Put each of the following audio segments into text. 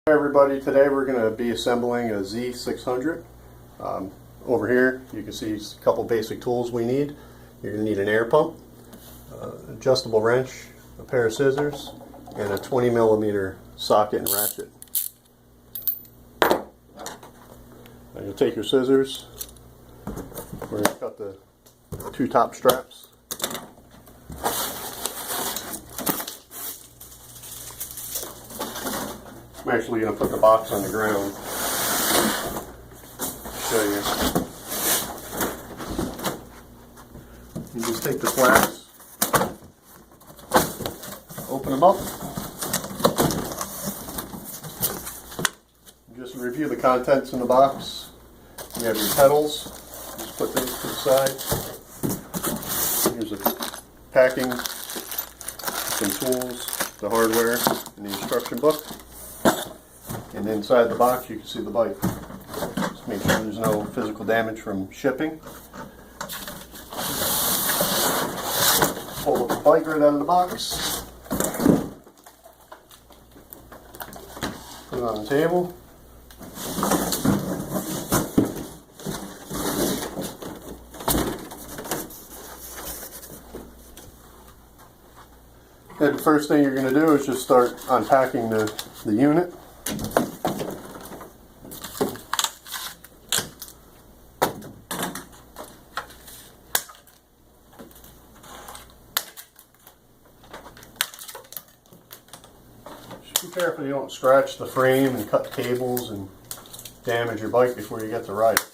Hi everybody, today we're going to be assembling a Z600. Over here you can see a couple basic tools we need. You're going to need an air pump, adjustable wrench, a pair of scissors, and a 20mm socket and ratchet. Now you'll take your scissors, we're going to cut the two top straps. I'm actually going to put the box on the ground. Show you. You just take the flaps, open them up. Just review the contents in the box. You have your pedals. Just put those to the side. Here's a packing, some tools, the hardware, and the instruction book. And inside the box you can see the bike. Just make sure there's no physical damage from shipping. Pull the bike right out of the box. Put it on the table. And the first thing you're going to do is just start unpacking the unit. Just be careful you don't scratch the frame and cut cables and damage your bike before you get to ride it.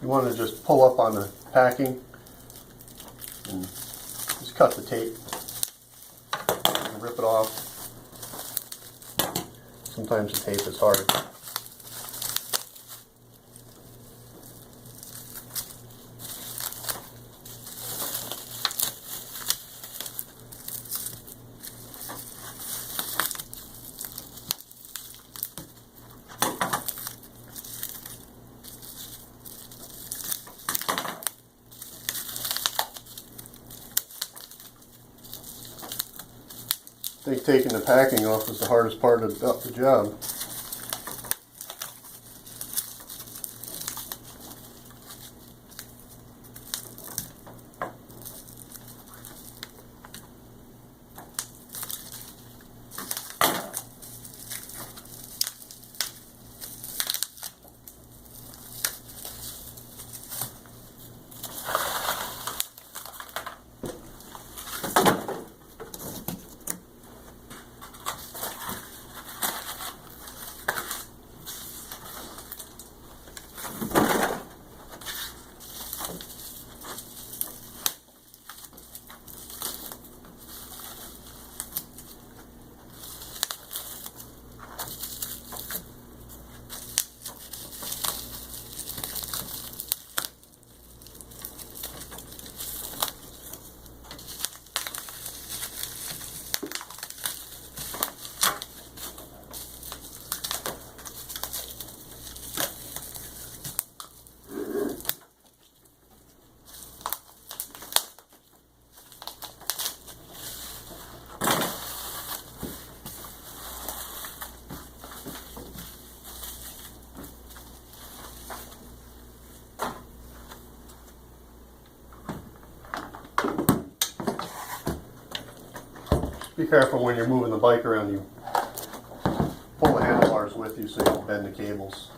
You want to just pull up on the packing and just cut the tape and rip it off. Sometimes the tape is hard. I think taking the packing off was the hardest part of the job. Be careful when you're moving the bike around. You pull the handlebars with you so you don't bend the cables.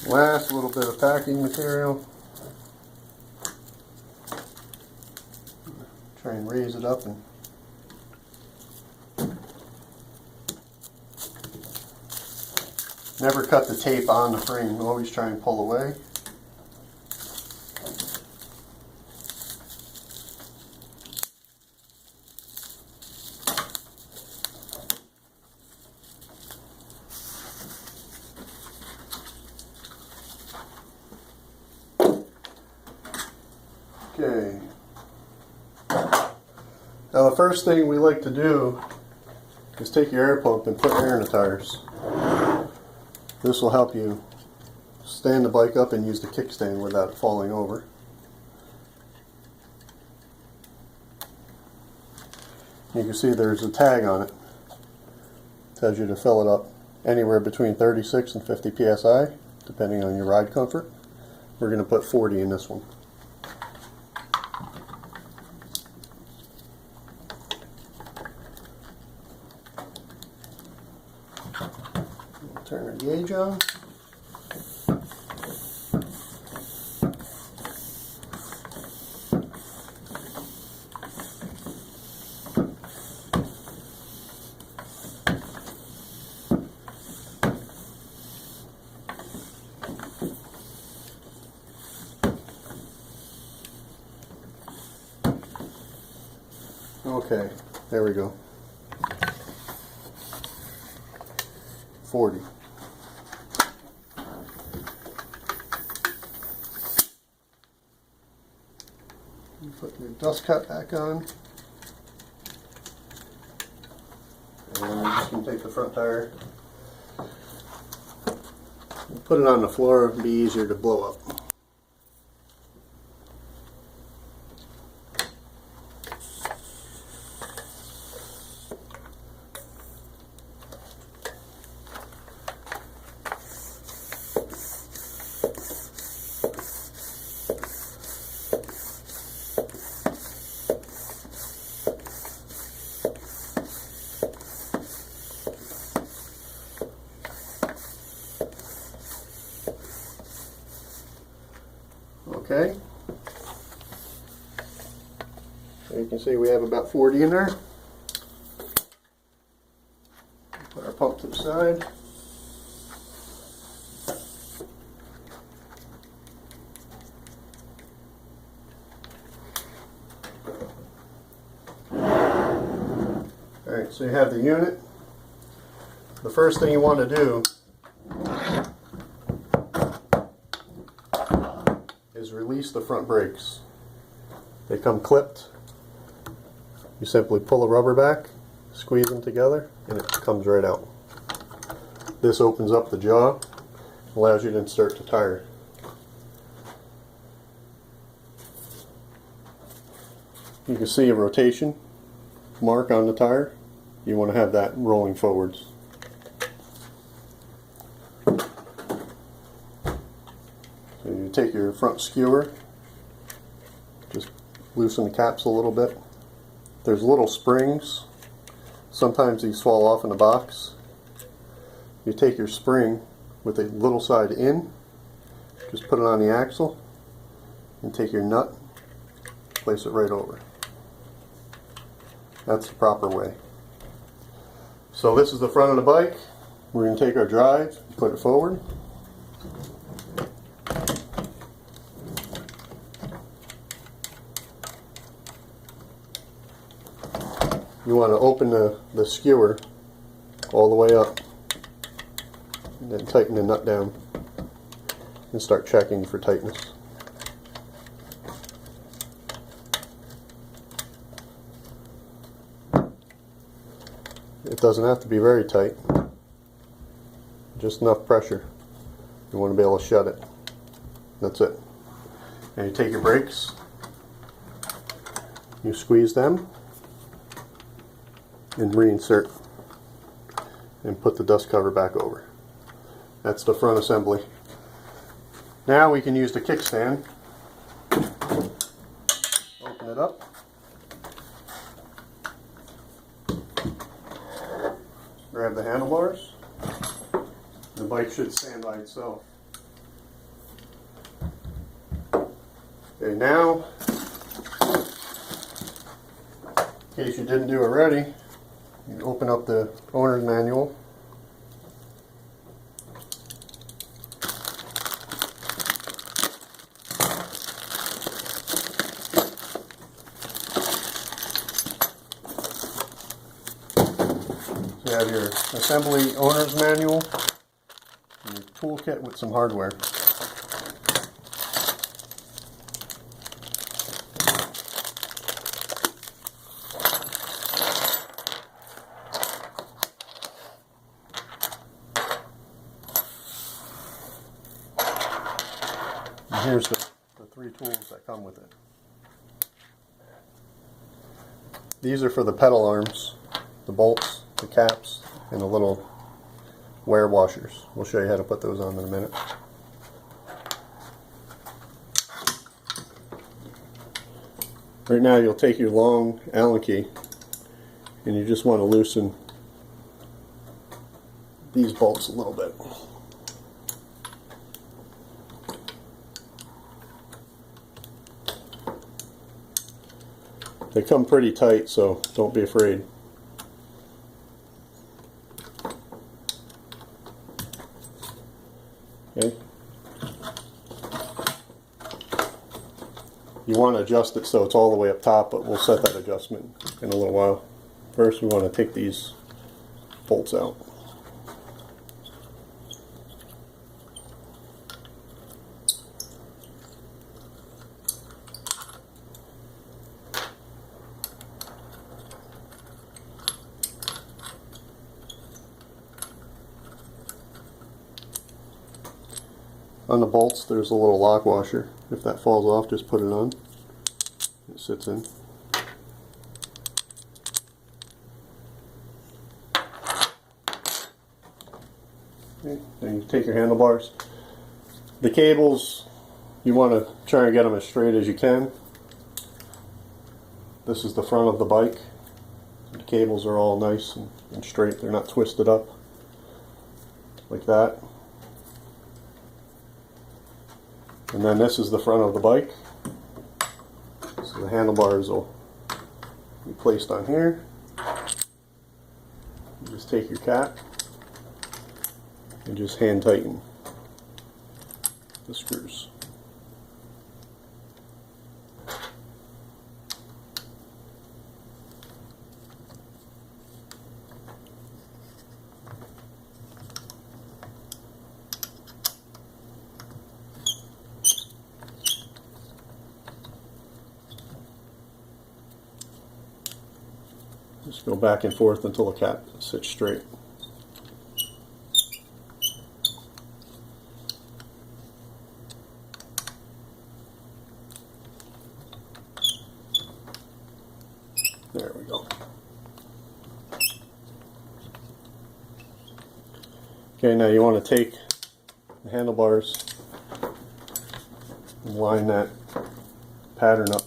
Last little bit of packing material. Try and raise it up and never cut the tape on the frame. Always try and pull away. Okay. Now the first thing we like to do is take your air pump and put air in the tires. This will help you stand the bike up and use the kickstand without it falling over. You can see there's a tag on it. It tells you to fill it up anywhere between 36 and 50 psi, depending on your ride comfort. We're going to put 40 in this one. Turn our gauge on. Okay, there we go. 40. Put your dust cap back on. And I'm just going to take the front tire and put it on the floor. It'll be easier to blow up. Okay, so you can see we have about 40 in there. Put our pump to the side. Alright, so you have the unit. The first thing you want to do is release the front brakes. They come clipped. You simply pull the rubber back, squeeze them together, and it comes right out. This opens up the jaw, allows you to insert the tire. You can see a rotation mark on the tire. You want to have that rolling forwards. So you take your front skewer, just loosen the caps a little bit. There's little springs. Sometimes these fall off in the box. You take your spring with the little side in, just put it on the axle, and take your nut, place it right over. That's the proper way. So this is the front of the bike. We're going to take our drive, put it forward. You want to open the skewer all the way up and then tighten the nut down and start checking for tightness. It doesn't have to be very tight, just enough pressure. You want to be able to shut it. That's it. And you take your brakes, you squeeze them, and reinsert and put the dust cover back over. That's the front assembly. Now we can use the kickstand. Open it up. Grab the handlebars. The bike should stand by itself. Okay, now, in case you didn't do it already, you open up the owner's manual. You have your assembly owner's manual and your toolkit with some hardware. And here's the 3 tools that come with it. These are for the pedal arms, the bolts, the caps, and the little wear washers. We'll show you how to put those on in a minute. Right now you'll take your long Allen key and you just want to loosen these bolts a little bit. They come pretty tight, so don't be afraid. Okay. You want to adjust it so it's all the way up top, but we'll set that adjustment in a little while. First, we want to take these bolts out. On the bolts, there's a little lock washer. If that falls off, just put it on. It sits in. Okay, then you take your handlebars. The cables, you want to try and get them as straight as you can. This is the front of the bike. The cables are all nice and straight. They're not twisted up like that. And then this is the front of the bike. So the handlebars will be placed on here. You just take your cap and just hand tighten the screws. Just go back and forth until the cap sits straight. There we go. Okay, now you want to take the handlebars and line that pattern up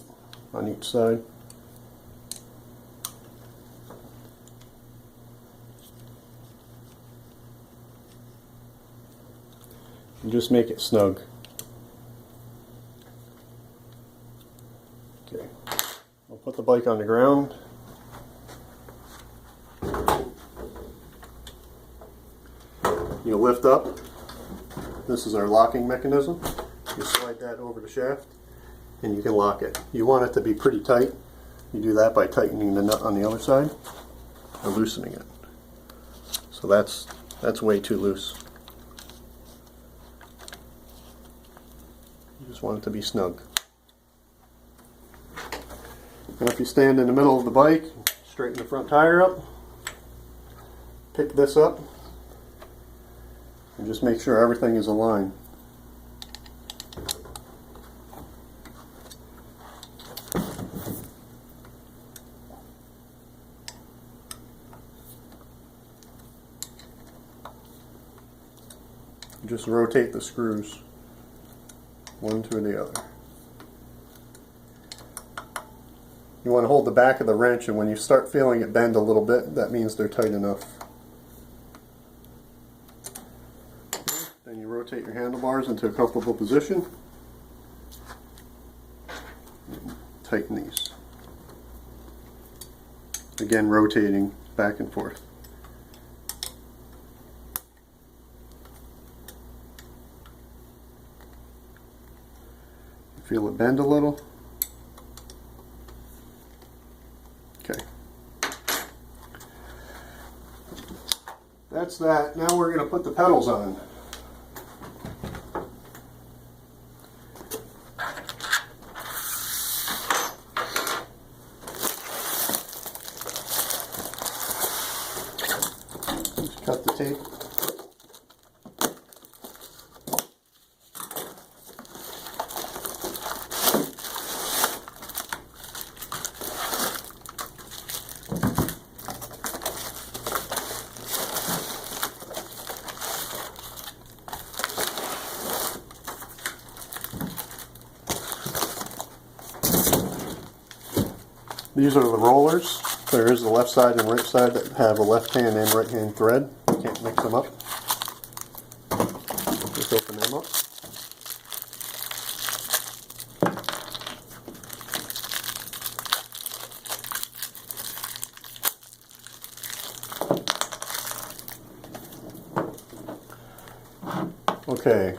on each side. And just make it snug. Okay, I'll put the bike on the ground. You lift up. This is our locking mechanism. You slide that over the shaft and you can lock it. You want it to be pretty tight. You do that by tightening the nut on the other side and loosening it. So that's way too loose. You just want it to be snug. And if you stand in the middle of the bike, straighten the front tire up, pick this up, and just make sure everything is aligned. Just rotate the screws one to the other. You want to hold the back of the wrench, and when you start feeling it bend a little bit, that means they're tight enough. Then you rotate your handlebars into a comfortable position. tighten these. Again, rotating back and forth. Feel it bend a little. Okay. That's that. Now we're going to put the pedals on. Just cut the tape. These are the rollers. There is the left side and right side that have a left hand and right hand thread. You can't mix them up. Just open them up. Okay.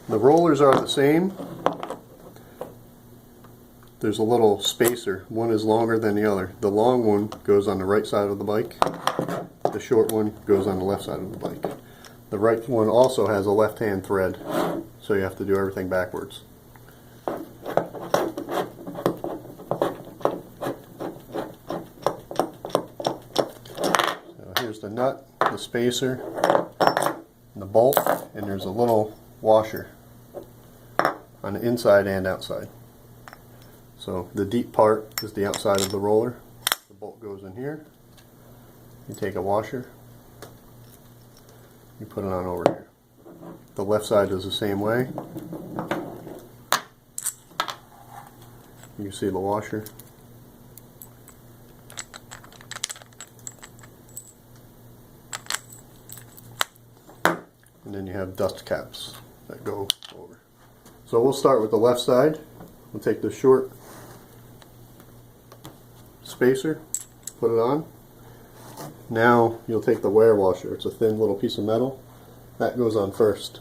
The rollers are the same. There's a little spacer. One is longer than the other. The long one goes on the right side of the bike. The short one goes on the left side of the bike. The right one also has a left-hand thread, so you have to do everything backwards. So here's the nut, the spacer, and the bolt, and there's a little washer on the inside and outside. So the deep part is the outside of the roller. The bolt goes in here. You take a washer, you put it on over here. The left side is the same way. You can see the washer. And then you have dust caps that go over. So we'll start with the left side. We'll take the short spacer, put it on. Now you'll take the wear washer. It's a thin little piece of metal. That goes on first.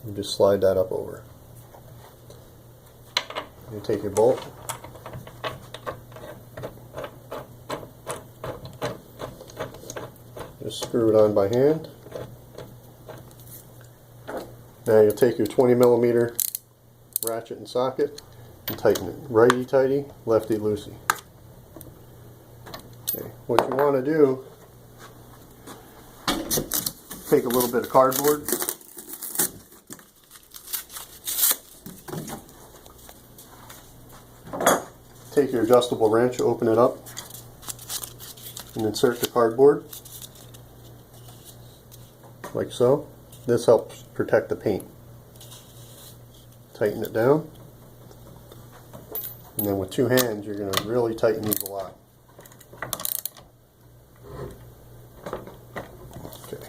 You just slide that up over. You take your bolt. Just screw it on by hand. Now you'll take your 20mm ratchet and socket and tighten it. Righty tighty, lefty loosey. Okay. What you want to do, take a little bit of cardboard, take your adjustable wrench, open it up, and insert the cardboard like so. This helps protect the paint. Tighten it down. And then with two hands, you're going to really tighten these a lot. Okay.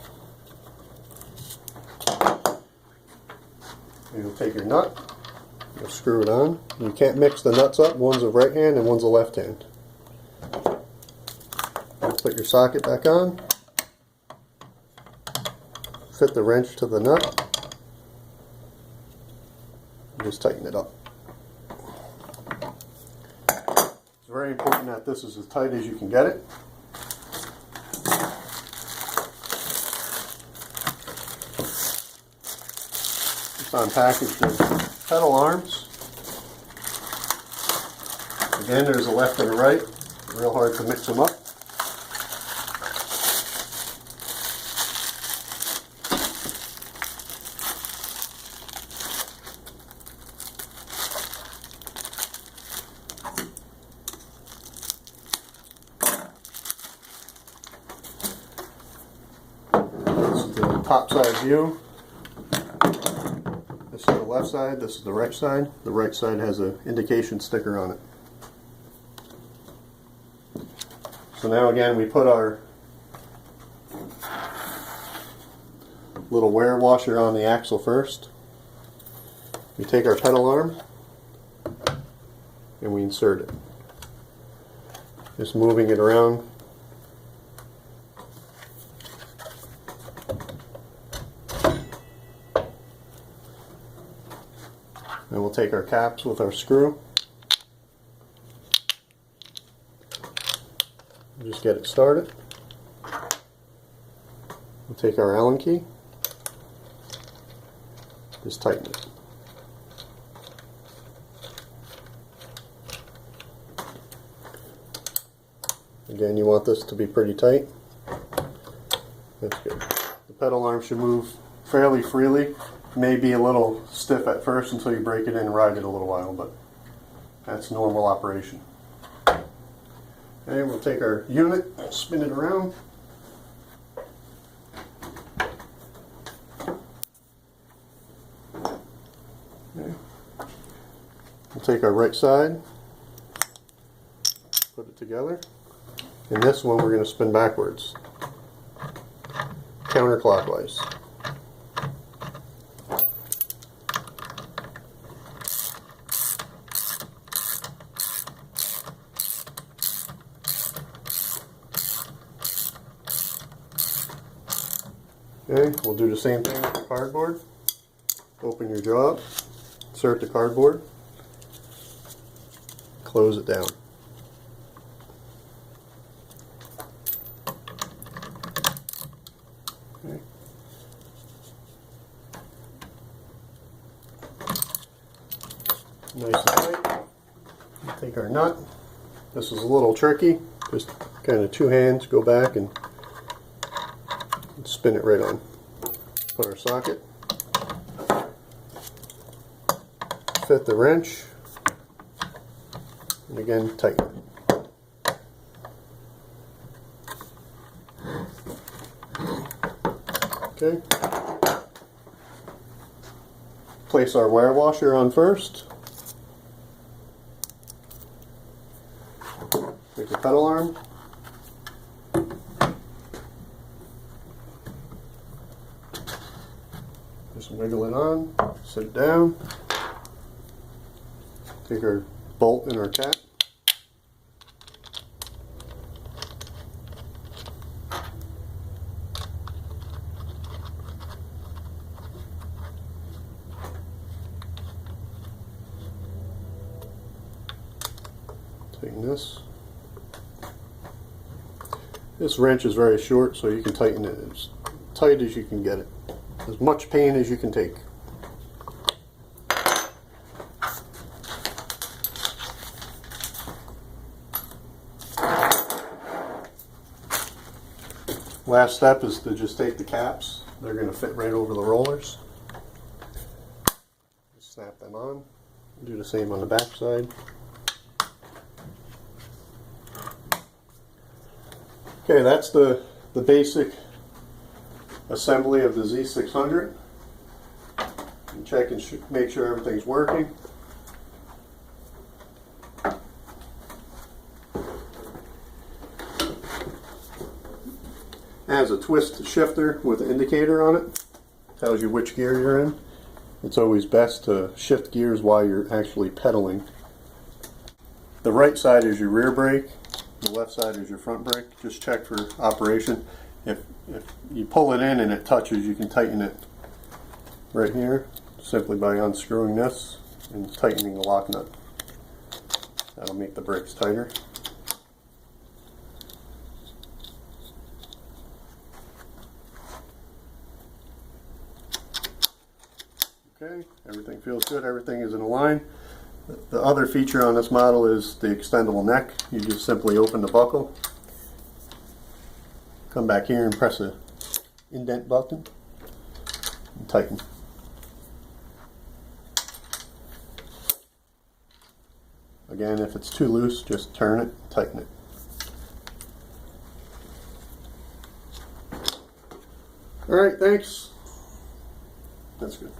You'll take your nut, you'll screw it on. You can't mix the nuts up. One's a right hand and one's a left hand. You'll put your socket back on. Fit the wrench to the nut. And just tighten it up. It's very important that this is as tight as you can get it. Just unpackage the pedal arms. Again, there's a left and a right. Real hard to mix them up. Top side view. This is the left side, this is the right side. The right side has an indication sticker on it. So now again we put our little wear washer on the axle first. We take our pedal arm and we insert it. Just moving it around. And we'll take our caps with our screw. Just get it started. We'll take our Allen key. Just tighten it. Again, you want this to be pretty tight. That's good. The pedal arm should move fairly freely. May be a little stiff at first until you break it in and ride it a little while, but that's normal operation. Okay, we'll take our unit, spin it around. Okay. We'll take our right side, put it together. And this one we're going to spin backwards, counterclockwise. Okay, we'll do the same thing with the cardboard. Open your jaw up, insert the cardboard, close it down. Okay. Nice and tight. Take our nut. This is a little tricky. Just kind of two hands, go back and spin it right on. Put our socket. Fit the wrench. And again, tighten it. Okay. Place our wire washer on first. Take the pedal arm. Just wiggle it on, sit it down. Take our bolt and our cap. Tighten this. This wrench is very short, so you can tighten it as tight as you can get it. As much pain as you can take. Last step is to just take the caps. They're going to fit right over the rollers. Just snap them on. Do the same on the back side. Okay, that's the basic assembly of the Z600. And check and make sure everything's working. Has a twist shifter with an indicator on it. Tells you which gear you're in. It's always best to shift gears while you're actually pedaling. The right side is your rear brake. The left side is your front brake. Just check for operation. If you pull it in and it touches, you can tighten it right here simply by unscrewing this and tightening the lock nut. That'll make the brakes tighter. Okay, everything feels good, everything is in line. The other feature on this model is the extendable neck. You just simply open the buckle, come back here and press the indent button and tighten. Again, if it's too loose, just turn it, tighten it. Alright, thanks. That's good.